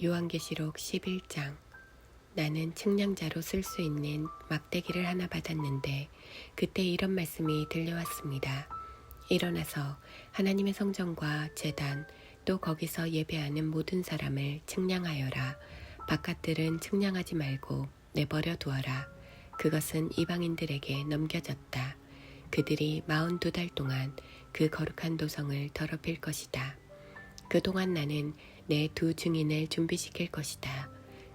요한계시록 11장. 나는 측량자로 쓸 수 있는 막대기를 하나 받았는데 그때 이런 말씀이 들려왔습니다. 일어나서 하나님의 성전과 제단 또 거기서 예배하는 모든 사람을 측량하여라. 바깥들은 측량하지 말고 내버려 두어라. 그것은 이방인들에게 넘겨졌다. 그들이 42달 동안 그 거룩한 도성을 더럽힐 것이다. 그동안 나는 내 두 증인을 준비시킬 것이다.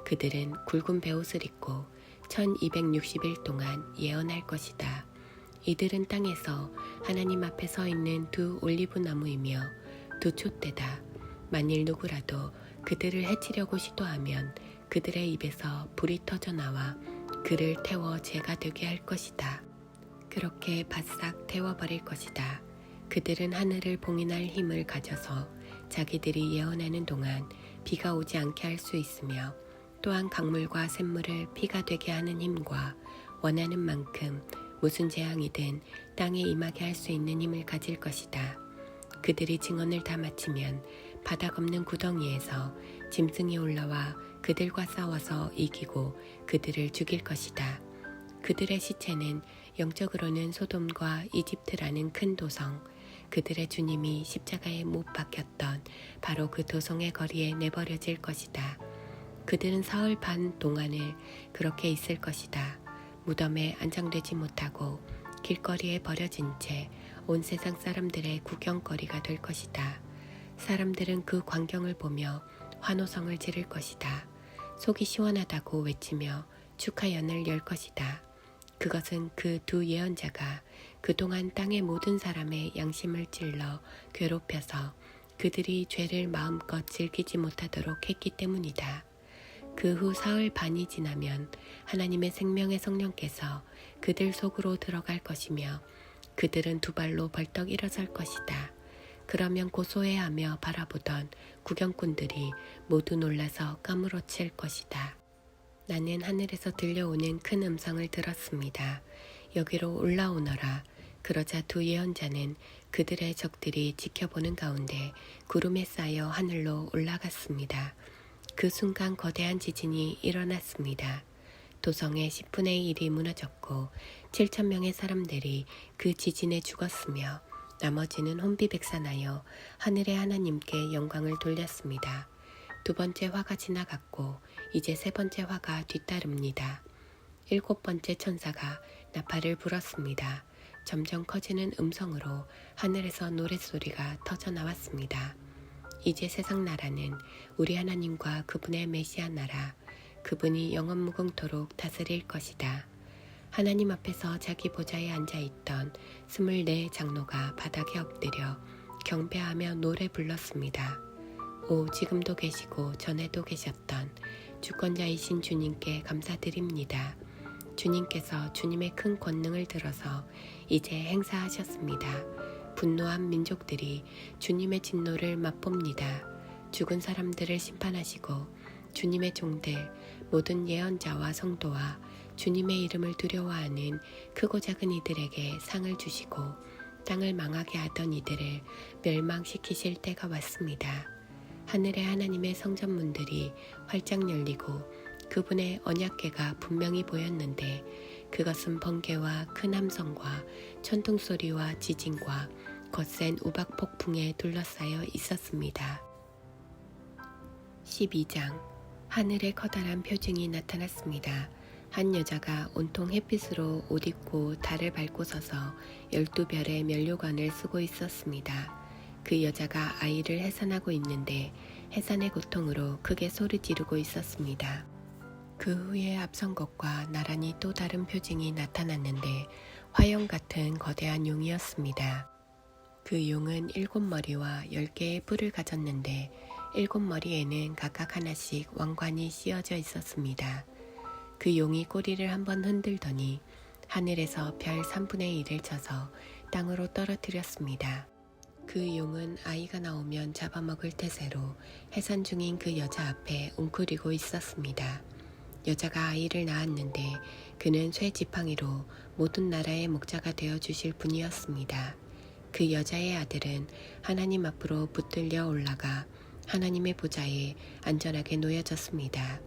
그들은 굵은 베옷을 입고 1260일 동안 예언할 것이다. 이들은 땅에서 하나님 앞에 서 있는 두 올리브 나무이며 두 촛대다. 만일 누구라도 그들을 해치려고 시도하면 그들의 입에서 불이 터져 나와 그를 태워 재가 되게 할 것이다. 그렇게 바싹 태워버릴 것이다. 그들은 하늘을 봉인할 힘을 가져서 자기들이 예언하는 동안 비가 오지 않게 할 수 있으며 또한 강물과 샘물을 피가 되게 하는 힘과 원하는 만큼 무슨 재앙이든 땅에 임하게 할 수 있는 힘을 가질 것이다. 그들이 증언을 다 마치면 바닥 없는 구덩이에서 짐승이 올라와 그들과 싸워서 이기고 그들을 죽일 것이다. 그들의 시체는 영적으로는 소돔과 이집트라는 큰 도성, 그들의 주님이 십자가에 못 박혔던 바로 그 도성의 거리에 내버려질 것이다. 그들은 사흘 반 동안을 그렇게 있을 것이다. 무덤에 안장되지 못하고 길거리에 버려진 채 온 세상 사람들의 구경거리가 될 것이다. 사람들은 그 광경을 보며 환호성을 지를 것이다. 속이 시원하다고 외치며 축하연을 열 것이다. 그것은 그 두 예언자가 그동안 땅의 모든 사람의 양심을 찔러 괴롭혀서 그들이 죄를 마음껏 즐기지 못하도록 했기 때문이다. 그 후 사흘 반이 지나면 하나님의 생명의 성령께서 그들 속으로 들어갈 것이며 그들은 두 발로 벌떡 일어설 것이다. 그러면 고소해하며 바라보던 구경꾼들이 모두 놀라서 까무러칠 것이다. 나는 하늘에서 들려오는 큰 음성을 들었습니다. 여기로 올라오너라. 그러자 두 예언자는 그들의 적들이 지켜보는 가운데 구름에 쌓여 하늘로 올라갔습니다. 그 순간 거대한 지진이 일어났습니다. 도성의 10분의 1이 무너졌고 7,000명의 사람들이 그 지진에 죽었으며 나머지는 혼비백산하여 하늘의 하나님께 영광을 돌렸습니다. 두 번째 화가 지나갔고 이제 세 번째 화가 뒤따릅니다. 일곱 번째 천사가 나팔을 불었습니다. 점점 커지는 음성으로 하늘에서 노랫소리가 터져 나왔습니다. 이제 세상 나라는 우리 하나님과 그분의 메시아 나라, 그분이 영원무궁토록 다스릴 것이다. 하나님 앞에서 자기 보좌에 앉아있던 24 장로가 바닥에 엎드려 경배하며 노래 불렀습니다. 오, 지금도 계시고 전에도 계셨던 주권자이신 주님께 감사드립니다. 주님께서 주님의 큰 권능을 들어서 이제 행사하셨습니다. 분노한 민족들이 주님의 진노를 맛봅니다. 죽은 사람들을 심판하시고 주님의 종들, 모든 예언자와 성도와 주님의 이름을 두려워하는 크고 작은 이들에게 상을 주시고 땅을 망하게 하던 이들을 멸망시키실 때가 왔습니다. 하늘의 하나님의 성전문들이 활짝 열리고 그분의 언약궤가 분명히 보였는데 그것은 번개와 큰 함성과 천둥소리와 지진과 거센 우박 폭풍에 둘러싸여 있었습니다. 12장. 하늘에 커다란 표징이 나타났습니다. 한 여자가 온통 햇빛으로 옷 입고 달을 밟고 서서 12별의 면류관을 쓰고 있었습니다. 그 여자가 아이를 해산하고 있는데 해산의 고통으로 크게 소리 지르고 있었습니다. 그 후에 앞선 것과 나란히 또 다른 표징이 나타났는데 화염 같은 거대한 용이었습니다. 그 용은 7머리와 10개의 뿔을 가졌는데 7머리에는 각각 하나씩 왕관이 씌어져 있었습니다. 그 용이 꼬리를 한번 흔들더니 하늘에서 별 3분의 1을 쳐서 땅으로 떨어뜨렸습니다. 그 용은 아이가 나오면 잡아먹을 태세로 해산 중인 그 여자 앞에 웅크리고 있었습니다. 여자가 아이를 낳았는데 그는 쇠 지팡이로 모든 나라의 목자가 되어 주실 분이었습니다. 그 여자의 아들은 하나님 앞으로 붙들려 올라가 하나님의 보좌에 안전하게 놓여졌습니다.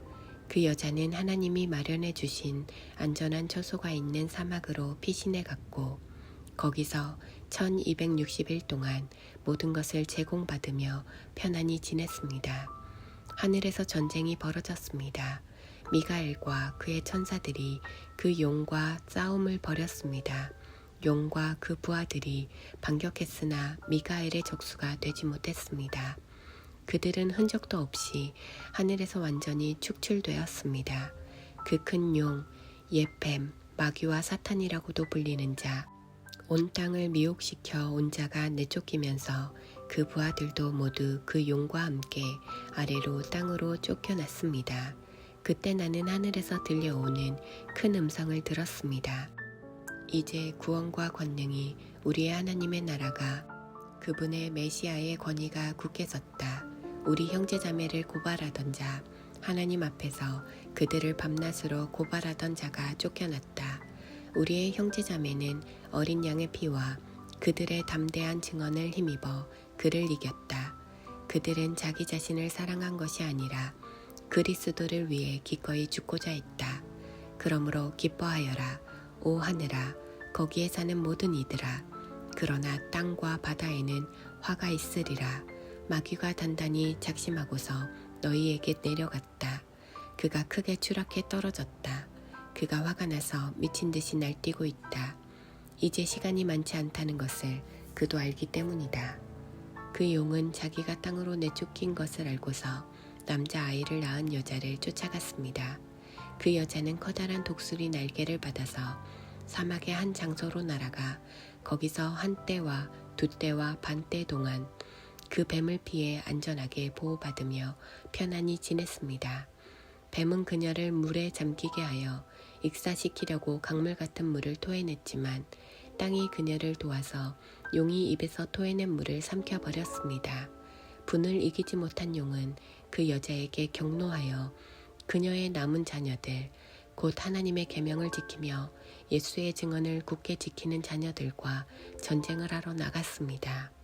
그 여자는 하나님이 마련해 주신 안전한 처소가 있는 사막으로 피신해 갔고 거기서 1260일 동안 모든 것을 제공받으며 편안히 지냈습니다. 하늘에서 전쟁이 벌어졌습니다. 미가엘과 그의 천사들이 그 용과 싸움을 벌였습니다. 용과 그 부하들이 반격했으나 미가엘의 적수가 되지 못했습니다. 그들은 흔적도 없이 하늘에서 완전히 축출되었습니다. 그 큰 용, 예뱀, 마귀와 사탄이라고도 불리는 자, 온 땅을 미혹시켜 온 자가 내쫓기면서 그 부하들도 모두 그 용과 함께 아래로 땅으로 쫓겨났습니다. 그때 나는 하늘에서 들려오는 큰 음성을 들었습니다. 이제 구원과 권능이 우리의 하나님의 나라가 그분의 메시아의 권위가 굳게 섰다. 우리 형제자매를 고발하던 자, 하나님 앞에서 그들을 밤낮으로 고발하던 자가 쫓겨났다. 우리의 형제자매는 어린 양의 피와 그들의 담대한 증언을 힘입어 그를 이겼다. 그들은 자기 자신을 사랑한 것이 아니라 그리스도를 위해 기꺼이 죽고자 했다. 그러므로 기뻐하여라, 오 하늘아, 거기에 사는 모든 이들아. 그러나 땅과 바다에는 화가 있으리라. 마귀가 단단히 작심하고서 너희에게 내려갔다. 그가 크게 추락해 떨어졌다. 그가 화가 나서 미친 듯이 날뛰고 있다. 이제 시간이 많지 않다는 것을 그도 알기 때문이다. 그 용은 자기가 땅으로 내쫓긴 것을 알고서 남자아이를 낳은 여자를 쫓아갔습니다. 그 여자는 커다란 독수리 날개를 받아서 사막의 한 장소로 날아가 거기서 한 때와 두 때와 반 때 동안 그 뱀을 피해 안전하게 보호받으며 편안히 지냈습니다. 뱀은 그녀를 물에 잠기게 하여 익사시키려고 강물 같은 물을 토해냈지만 땅이 그녀를 도와서 용이 입에서 토해낸 물을 삼켜버렸습니다. 분을 이기지 못한 용은 그 여자에게 경노하여 그녀의 남은 자녀들, 곧 하나님의 계명을 지키며 예수의 증언을 굳게 지키는 자녀들과 전쟁을 하러 나갔습니다.